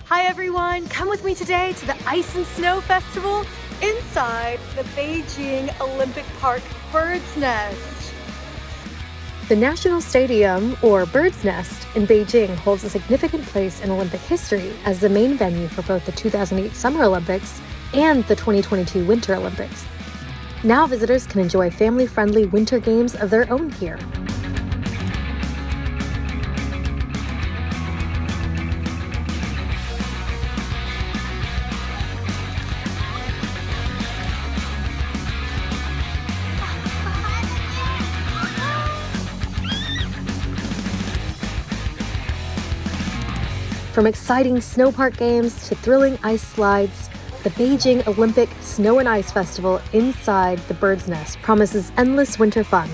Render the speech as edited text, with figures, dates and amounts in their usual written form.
Hi everyone, come with me today to the Ice and Snow Festival inside the Beijing Olympic Park Bird's Nest. The National Stadium, or Bird's Nest, in Beijing holds a significant place in Olympic history as the main venue for both the 2008 Summer Olympics and the 2022 Winter Olympics. Now visitors can enjoy family-friendly winter games of their own here. From exciting snow park games to thrilling ice slides, the Beijing Olympic Snow and Ice Festival inside the Bird's Nest promises endless winter fun.